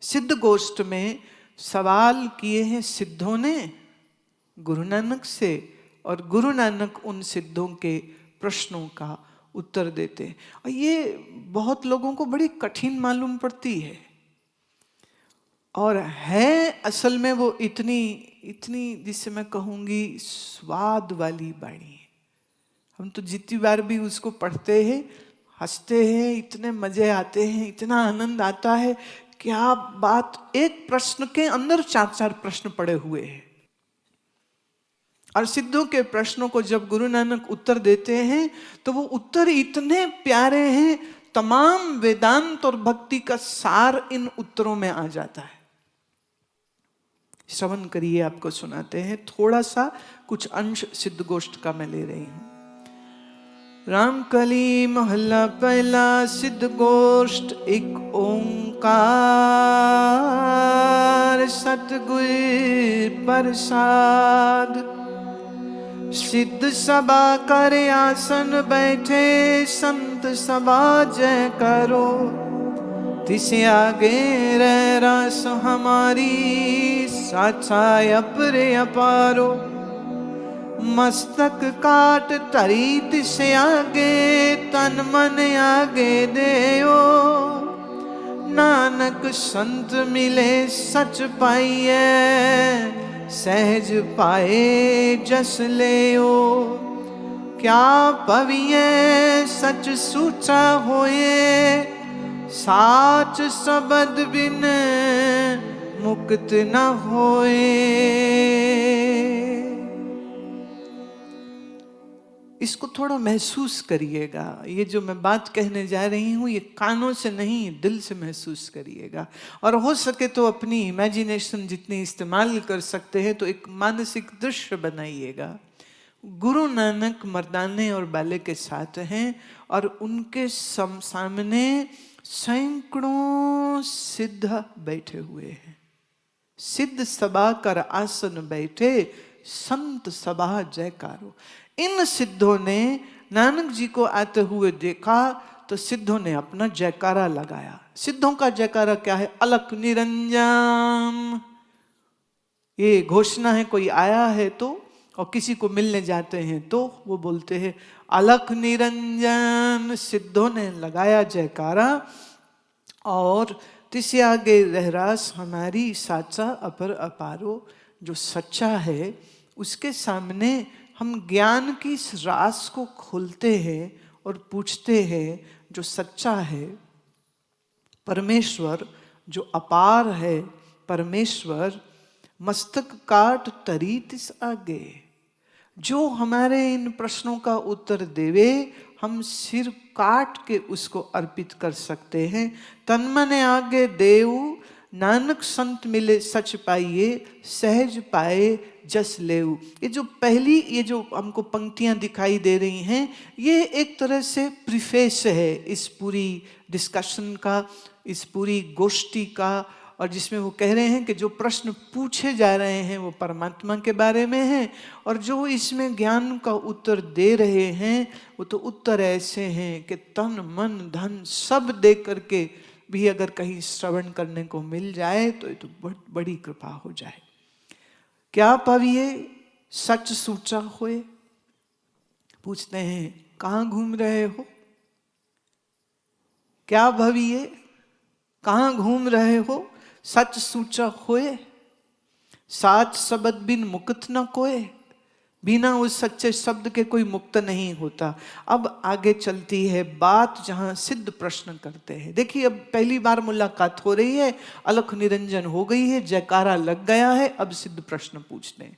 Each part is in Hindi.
सिद्ध गोष्ठ में सवाल किए हैं सिद्धों ने गुरु नानक से, और गुरु नानक उन सिद्धों के प्रश्नों का उत्तर देते हैं। और ये बहुत लोगों को बड़ी कठिन मालूम पड़ती है, और है असल में वो इतनी इतनी जिसे मैं कहूँगी स्वाद वाली बाणी है। हम तो जितनी बार भी उसको पढ़ते हैं हंसते हैं, इतने मजे आते हैं, इतना आनंद आता है। क्या बात, एक प्रश्न के अंदर 4-4 प्रश्न पड़े हुए हैं, और सिद्धों के प्रश्नों को जब गुरु नानक उत्तर देते हैं तो वो उत्तर इतने प्यारे हैं, तमाम वेदांत और भक्ति का सार इन उत्तरों में आ जाता है। श्रवण करिए, आपको सुनाते हैं थोड़ा सा कुछ अंश सिद्ध गोष्ठ का मैं ले रही हूं। रामकली महला पहला, सिद्ध गोष्ठ एक ओंकार, सतगुर प्रसाद। सिद्ध सभा कर आसन बैठे, संत सभा जय करो। तिसे आगे रह रस हमारी, साचा अपरे अपारो। मस्तक काट तरी तिसे आगे, तन मन आगे देओ। नानक संत मिले सच पाइए, सहज पाए जस लेओ। क्या पविए सच सूचा होए, साच शब्द बिन मुक्त न होए। इसको थोड़ा महसूस करिएगा। ये जो मैं बात कहने जा रही हूँ ये कानों से नहीं, दिल से महसूस करिएगा। और हो सके तो अपनी इमेजिनेशन जितनी इस्तेमाल कर सकते हैं तो एक मानसिक दृश्य बनाइएगा। गुरु नानक मर्दाने और बाले के साथ हैं, और उनके सामने सैकड़ों सिद्ध बैठे हुए हैं। सिद्ध सभा कर आसन बैठे, संत सभा जयकारो। इन सिद्धों ने नानक जी को आते हुए देखा तो सिद्धों ने अपना जयकारा लगाया। सिद्धों का जयकारा क्या है? अलख निरंजन। ये घोषणा है, कोई आया है तो, और किसी को मिलने जाते हैं तो वो बोलते हैं अलख निरंजन। सिद्धों ने लगाया जयकारा, और तिसे आगे रहरास हमारी, साचा अपर अपारो। जो सच्चा है उसके सामने हम ज्ञान की इस रास को खोलते हैं और पूछते हैं जो सच्चा है, परमेश्वर जो अपार है, परमेश्वर मस्तक काट तरी तिस आगे। जो हमारे इन प्रश्नों का उत्तर देवे, हम सिर काट के उसको अर्पित कर सकते हैं। तन मन आगे देव, नानक संत मिले सच पाइए, सहज पाए जस लेऊ। ये जो पहली, ये जो हमको पंक्तियां दिखाई दे रही हैं, ये एक तरह से प्रीफेस है इस पूरी डिस्कशन का, इस पूरी गोष्ठी का। और जिसमें वो कह रहे हैं कि जो प्रश्न पूछे जा रहे हैं वो परमात्मा के बारे में हैं, और जो इसमें ज्ञान का उत्तर दे रहे हैं वो तो उत्तर ऐसे हैं कि तन मन धन सब दे करके भी अगर कहीं श्रवण करने को मिल जाए तो ये तो बहुत बड़ी कृपा हो जाए। क्या पाविए सच सूचा होए। पूछते हैं कहाँ घूम रहे हो? क्या भविए, कहाँ घूम रहे हो? सच सूचा होए, साच शब्द बिन मुक्त न कोय। बिना उस सच्चे शब्द के कोई मुक्त नहीं होता। अब आगे चलती है बात जहां सिद्ध प्रश्न करते हैं। देखिए, अब पहली बार मुलाकात हो रही है, अलख निरंजन हो गई है, जयकारा लग गया है। अब सिद्ध प्रश्न पूछते हैं।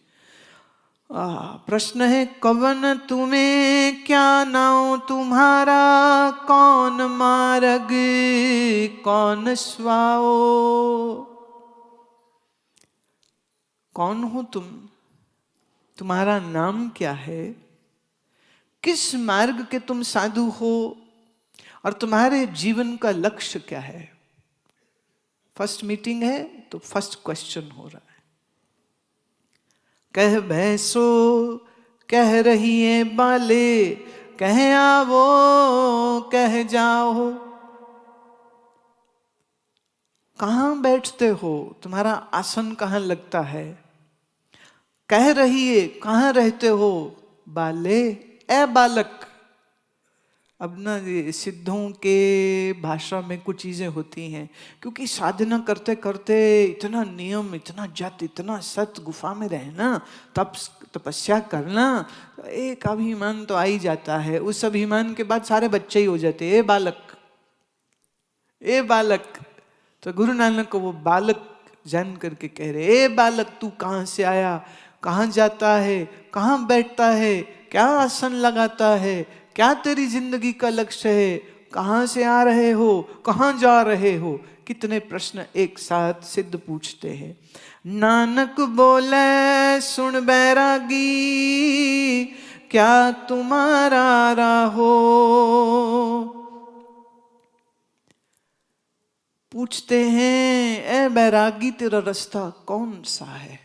प्रश्न है, कवन तुम्हें क्या नाम तुम्हारा, कौन मार्ग कौन स्वाओ। कौन हो तुम, तुम्हारा नाम क्या है, किस मार्ग के तुम साधु हो, और तुम्हारे जीवन का लक्ष्य क्या है। फर्स्ट मीटिंग है तो फर्स्ट क्वेश्चन हो रहा है। कह भैंसो कह रही है बाले, कह आवो कह जाओ। कहाँ बैठते हो, तुम्हारा आसन कहाँ लगता है, कह रही है कहाँ रहते हो, बाले ए बालक। अब ना ये सिद्धों के भाषा में कुछ चीजें होती हैं, क्योंकि साधना करते करते इतना नियम, इतना जत, इतना सत, गुफा में रहना, तप तपस्या करना, एक अभिमान तो आ ही जाता है। उस अभिमान के बाद सारे बच्चे ही हो जाते, ए बालक ए बालक। तो गुरु नानक को वो बालक जान करके कह रहे, ए बालक तू कहाँ से आया, कहाँ जाता है, कहाँ बैठता है, क्या आसन लगाता है, क्या तेरी जिंदगी का लक्ष्य है, कहाँ से आ रहे हो, कहाँ जा रहे हो। कितने प्रश्न एक साथ सिद्ध पूछते हैं। नानक बोले सुन बैरागी, क्या तुम्हारा राहो। पूछते हैं, ए बैरागी तेरा रास्ता कौन सा है।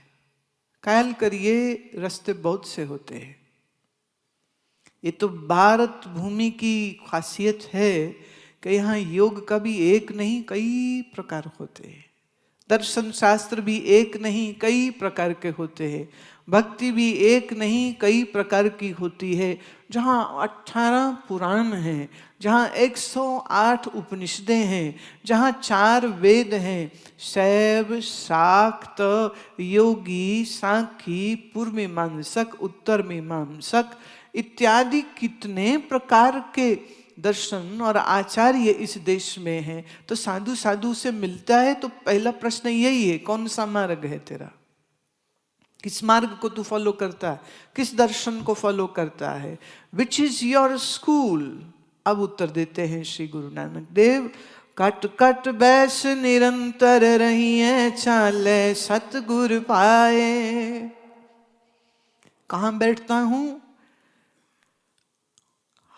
ख्याल करिए, रास्ते बहुत से होते हैं। ये तो भारत भूमि की खासियत है कि यहाँ योग का भी एक नहीं कई प्रकार होते हैं, दर्शन शास्त्र भी एक नहीं कई प्रकार के होते हैं, भक्ति भी एक नहीं कई प्रकार की होती है। जहाँ 18 पुराण हैं, जहाँ 108 उपनिषदें हैं, जहाँ 4 वेद हैं, शैव शाक्त योगी सांख्यी पूर्व मीमांसक उत्तर मीमांसक इत्यादि कितने प्रकार के दर्शन और आचार्य इस देश में हैं। तो साधु साधु से मिलता है तो पहला प्रश्न यही है, कौन सा मार्ग है तेरा, किस मार्ग को तू फॉलो करता है, किस दर्शन को फॉलो करता है, विच इज योर स्कूल। अब उत्तर देते हैं श्री गुरु नानक देव, कट कट बैस निरंतर रही है चाले सतगुर पाए। कहाँ बैठता हूं,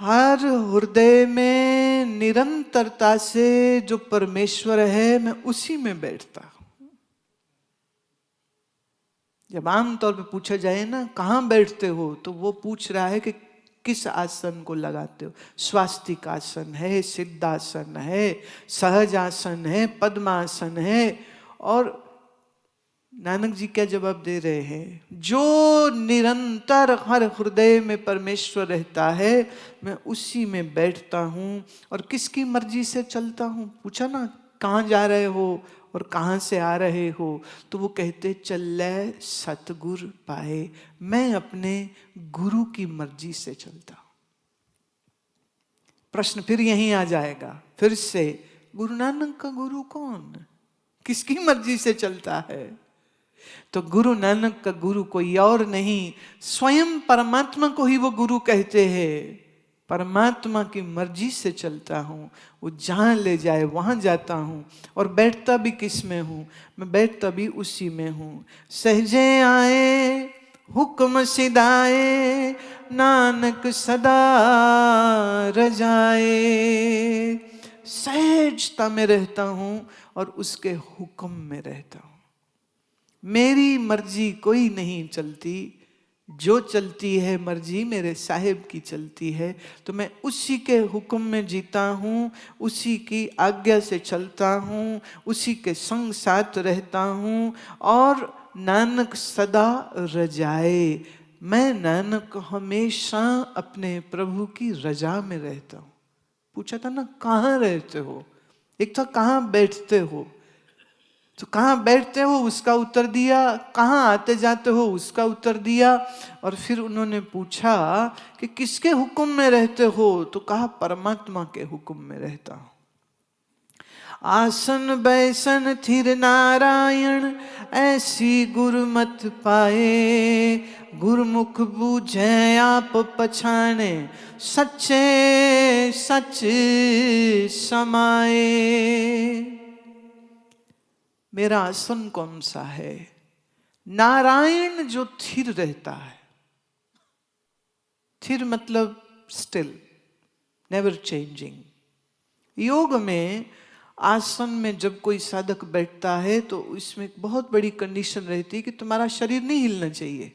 हर हृदय में निरंतरता से जो परमेश्वर है मैं उसी में बैठता हूं। जब आमतौर पे पूछा जाए ना कहाँ बैठते हो, तो वो पूछ रहा है कि किस आसन को लगाते हो। स्वास्तिक आसन है, सिद्धासन है, सहज आसन है, पद्मासन है। और नानक जी क्या जवाब दे रहे हैं, जो निरंतर हर हृदय में परमेश्वर रहता है मैं उसी में बैठता हूँ और किसकी मर्जी से चलता हूँ। पूछा ना कहाँ जा रहे हो और कहाँ से आ रहे हो, तो वो कहते चले सतगुर पाए, मैं अपने गुरु की मर्जी से चलता हूँ। प्रश्न फिर यहीं आ जाएगा फिर से, गुरु नानक का गुरु कौन, किसकी मर्जी से चलता है। तो गुरु नानक का गुरु कोई और नहीं, स्वयं परमात्मा को ही वो गुरु कहते हैं। परमात्मा की मर्जी से चलता हूँ, वो जहाँ ले जाए वहाँ जाता हूँ। और बैठता भी किस में हूँ, मैं बैठता भी उसी में हूँ। सहजे आए हुक्म सिधाए, नानक सदा रजाए। सहजता में रहता हूँ और उसके हुक्म में रहता हूँ। मेरी मर्जी कोई नहीं चलती, जो चलती है मर्जी मेरे साहिब की चलती है। तो मैं उसी के हुक्म में जीता हूँ, उसी की आज्ञा से चलता हूँ, उसी के संग साथ रहता हूँ। और नानक सदा रजाए, मैं नानक हमेशा अपने प्रभु की रजा में रहता हूँ। पूछा था ना कहाँ रहते हो, एक था कहाँ बैठते हो, तो कहाँ बैठते हो उसका उत्तर दिया, कहाँ आते जाते हो उसका उत्तर दिया। और फिर उन्होंने पूछा कि किसके हुक्म में रहते हो, तो कहा परमात्मा के हुक्म में रहता हूँ। आसन बैसन थिर नारायण, ऐसी गुरुमत पाए। गुरुमुख बूझे आप पछाने, सच्चे सच समाए। मेरा आसन कौन सा है, नारायण जो थिर रहता है। थिर मतलब स्टिल, नेवर चेंजिंग। योग में आसन में जब कोई साधक बैठता है तो इसमें एक बहुत बड़ी कंडीशन रहती है कि तुम्हारा शरीर नहीं हिलना चाहिए।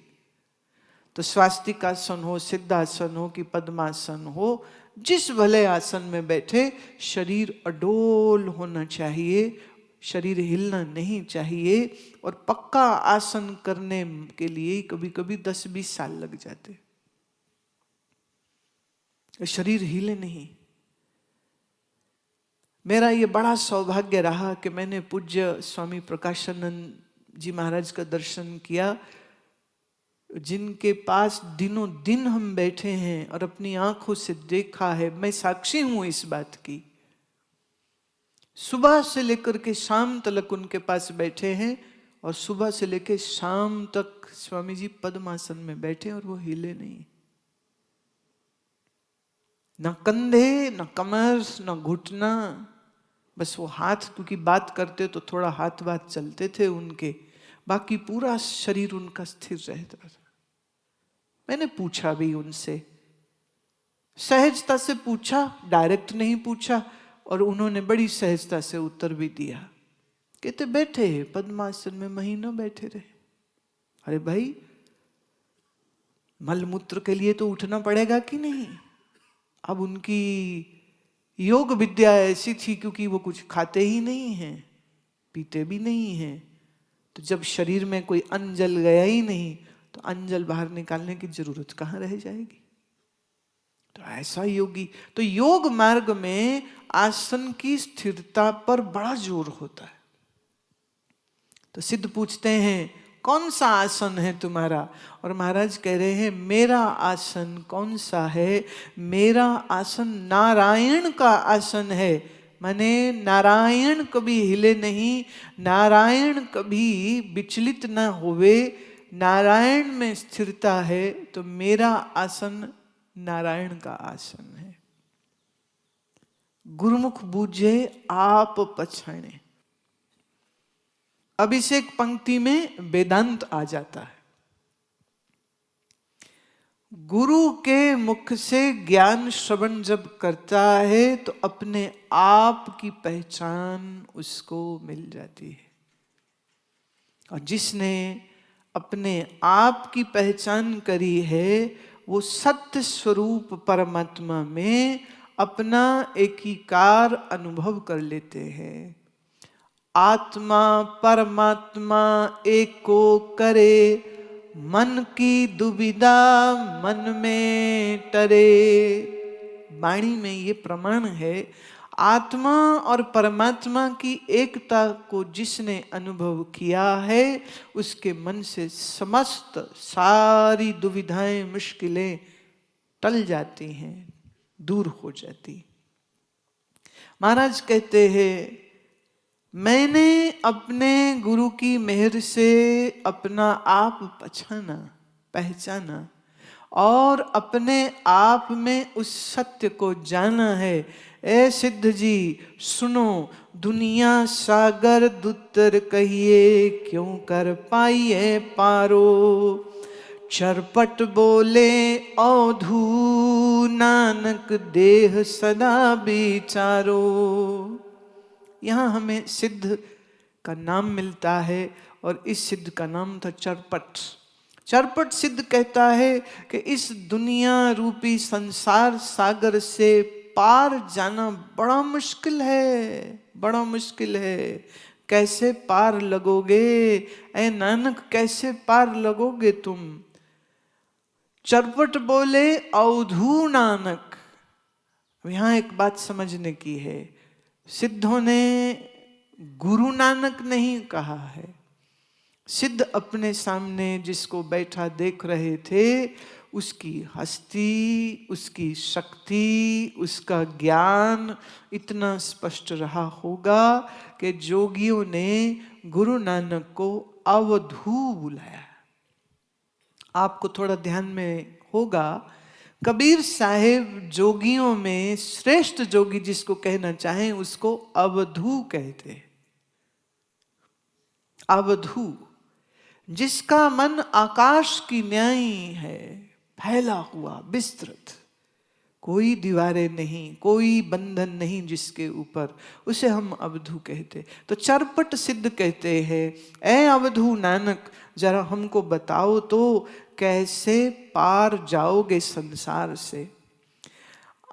तो स्वास्तिक आसन हो, सिद्धासन हो कि पद्मासन हो, जिस भले आसन में बैठे शरीर अडोल होना चाहिए, शरीर हिलना नहीं चाहिए। और पक्का आसन करने के लिए कभी कभी 10-20 साल लग जाते, शरीर हिले नहीं। मेरा ये बड़ा सौभाग्य रहा कि मैंने पूज्य स्वामी प्रकाशानंद जी महाराज का दर्शन किया, जिनके पास दिनों दिन हम बैठे हैं और अपनी आंखों से देखा है। मैं साक्षी हूं इस बात की। सुबह से लेकर के शाम तक उनके पास बैठे हैं और सुबह से लेकर शाम तक स्वामी जी पद्मासन में बैठे और वो हिले नहीं। न कंधे, न कमर, न घुटना, बस वो हाथ, क्योंकि बात करते तो थोड़ा हाथ बात चलते थे उनके, बाकी पूरा शरीर उनका स्थिर रहता था। मैंने पूछा भी उनसे, सहजता से पूछा, डायरेक्ट नहीं पूछा, और उन्होंने बड़ी सहजता से उत्तर भी दिया। कहते बैठे पद्मासन में महीनों बैठे रहे। अरे भाई, मलमूत्र के लिए तो उठना पड़ेगा कि नहीं? अब उनकी योग विद्या ऐसी थी, क्योंकि वो कुछ खाते ही नहीं हैं, पीते भी नहीं हैं, तो जब शरीर में कोई अन्न जल गया ही नहीं तो अन्न जल बाहर निकालने की जरूरत कहाँ रह जाएगी। तो ऐसा योगी, तो योग मार्ग में आसन की स्थिरता पर बड़ा जोर होता है। तो सिद्ध पूछते हैं कौन सा आसन है तुम्हारा? और महाराज कह रहे हैं मेरा आसन कौन सा है? मेरा आसन नारायण का आसन है। माने नारायण कभी हिले नहीं, नारायण कभी विचलित न होवे, नारायण में स्थिरता है। तो मेरा आसन नारायण का आसन है। गुरुमुख बूझे आप पछाणे। अब इस एक पंक्ति में वेदांत आ जाता है। गुरु के मुख से ज्ञान श्रवण जब करता है तो अपने आप की पहचान उसको मिल जाती है। और जिसने अपने आप की पहचान करी है वो सत्य स्वरूप परमात्मा में अपना एकीकार अनुभव कर लेते हैं। आत्मा परमात्मा एको करे, मन की दुविधा मन में टरे। वाणी में ये प्रमाण है। आत्मा और परमात्मा की एकता को जिसने अनुभव किया है उसके मन से समस्त सारी दुविधाएं, मुश्किलें टल जाती हैं, दूर हो जाती। महाराज कहते हैं मैंने अपने गुरु की मेहर से अपना आप पहचाना और अपने आप में उस सत्य को जाना है। ए सिद्ध जी सुनो, दुनिया सागर दुत्तर कहिए, क्यों कर पाइए पारो। चरपट बोले औधू, नानक देह सदा विचारो। यहाँ हमें सिद्ध का नाम मिलता है और इस सिद्ध का नाम था चरपट। चरपट सिद्ध कहता है कि इस दुनिया रूपी संसार सागर से पार जाना बड़ा मुश्किल है, बड़ा मुश्किल है। कैसे पार लगोगे ऐ नानक, कैसे पार लगोगे तुम? चरपट बोले अवधू नानक। यहां एक बात समझने की है, सिद्धों ने गुरु नानक नहीं कहा है। सिद्ध अपने सामने जिसको बैठा देख रहे थे उसकी हस्ती, उसकी शक्ति, उसका ज्ञान इतना स्पष्ट रहा होगा कि जोगियों ने गुरु नानक को अवधू बुलाया। आपको थोड़ा ध्यान में होगा, कबीर साहेब जोगियों में श्रेष्ठ जोगी जिसको कहना चाहें उसको अवधू कहते। अवधू, जिसका मन आकाश की न्याय है, फैला हुआ, विस्तृत, कोई दीवारें नहीं, कोई बंधन नहीं जिसके ऊपर, उसे हम अवधू कहते। तो चरपट सिद्ध कहते हैं ऐ अवधू नानक, जरा हमको बताओ तो कैसे पार जाओगे संसार से।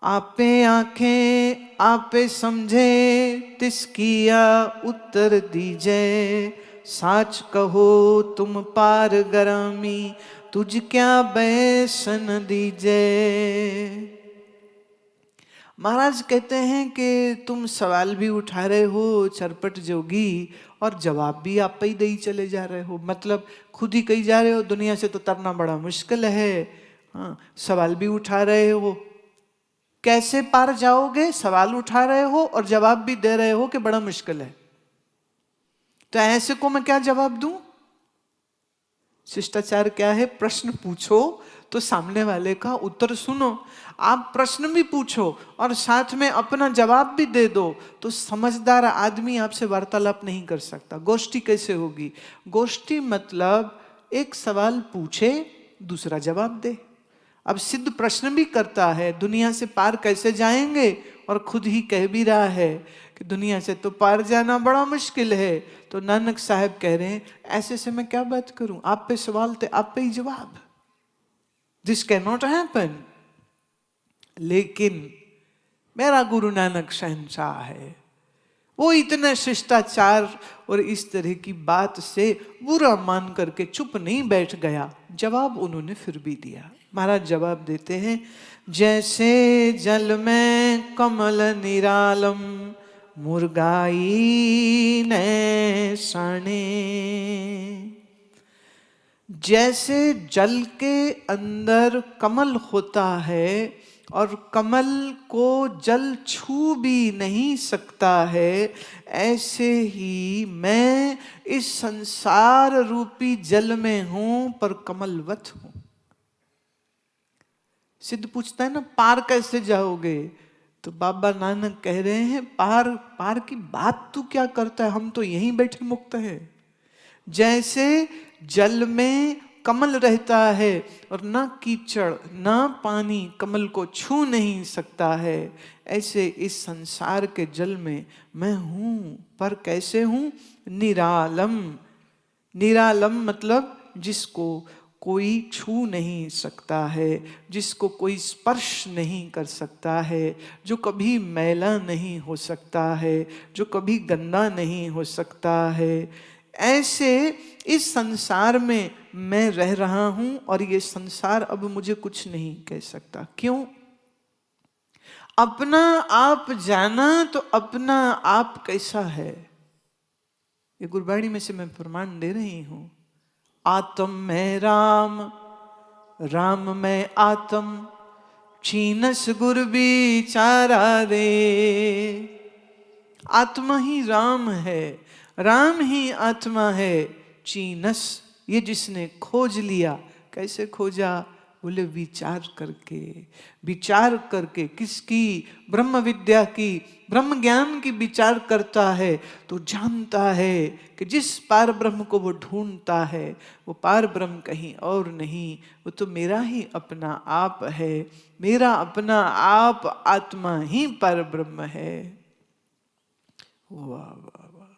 आपे आंखें आपे समझे तिसकिया उत्तर दीजे। साच कहो तुम पार गरामी, तुझ क्या बैसन दीजे। महाराज कहते हैं कि तुम सवाल भी उठा रहे हो चरपट जोगी, और जवाब भी आप ही दे चले जा रहे हो। मतलब खुद ही कही जा रहे हो दुनिया से तो तरना बड़ा मुश्किल है। हाँ, सवाल भी उठा रहे हो, कैसे पार जाओगे? सवाल उठा रहे हो और जवाब भी दे रहे हो कि बड़ा मुश्किल है। तो ऐसे को मैं क्या जवाब दूं? शिष्टाचार क्या है? प्रश्न पूछो तो सामने वाले का उत्तर सुनो। आप प्रश्न भी पूछो और साथ में अपना जवाब भी दे दो, तो समझदार आदमी आपसे वार्तालाप नहीं कर सकता। गोष्ठी कैसे होगी? गोष्ठी मतलब एक सवाल पूछे, दूसरा जवाब दे। अब सिद्ध प्रश्न भी करता है, दुनिया से पार कैसे जाएंगे, और खुद ही कह भी रहा है कि दुनिया से तो पार जाना बड़ा मुश्किल है। तो नानक साहब कह रहे हैं ऐसे से मैं क्या बात करूं? आप पे सवाल थे, आप पे ही जवाब। This can not happen. लेकिन मेरा गुरु नानक शहंशाह है, वो इतने शिष्टाचार और इस तरह की बात से बुरा मान करके चुप नहीं बैठ गया, जवाब उन्होंने फिर भी दिया। महाराज जवाब देते हैं, जैसे जल में कमल निरालम, मुर्गाई ने साने। जैसे जल के अंदर कमल होता है और कमल को जल छू भी नहीं सकता है, ऐसे ही मैं इस संसार रूपी जल में हूं पर कमलवत हूं। सिद्ध पूछता है ना पार कैसे जाओगे? तो बाबा नानक कह रहे हैं पार पार की बात तू क्या करता है, हम तो यहीं बैठे मुक्त है। जैसे जल में कमल रहता है और ना कीचड़ ना पानी कमल को छू नहीं सकता है, ऐसे इस संसार के जल में मैं हूं, पर कैसे हूं? निरालम। निरालम मतलब जिसको कोई छू नहीं सकता है, जिसको कोई स्पर्श नहीं कर सकता है, जो कभी मैला नहीं हो सकता है, जो कभी गंदा नहीं हो सकता है। ऐसे इस संसार में मैं रह रहा हूं और ये संसार अब मुझे कुछ नहीं कह सकता। क्यों? अपना आप जाना तो अपना आप कैसा है, ये गुरबाणी में से मैं प्रमाण दे रही हूं। आत्म में राम, राम में आत्म, छीनस गुर बिचारा रे। आत्मा ही राम है, राम ही आत्मा है। चीनस, ये जिसने खोज लिया, कैसे खोजा? बोले विचार करके। विचार करके किसकी? ब्रह्म विद्या की, ब्रह्म ज्ञान की विचार करता है तो जानता है कि जिस पार ब्रह्म को वो ढूंढता है वो पार ब्रह्म कहीं और नहीं, वो तो मेरा ही अपना आप है। मेरा अपना आप आत्मा ही पार ब्रह्म है। वाह वाह वाह।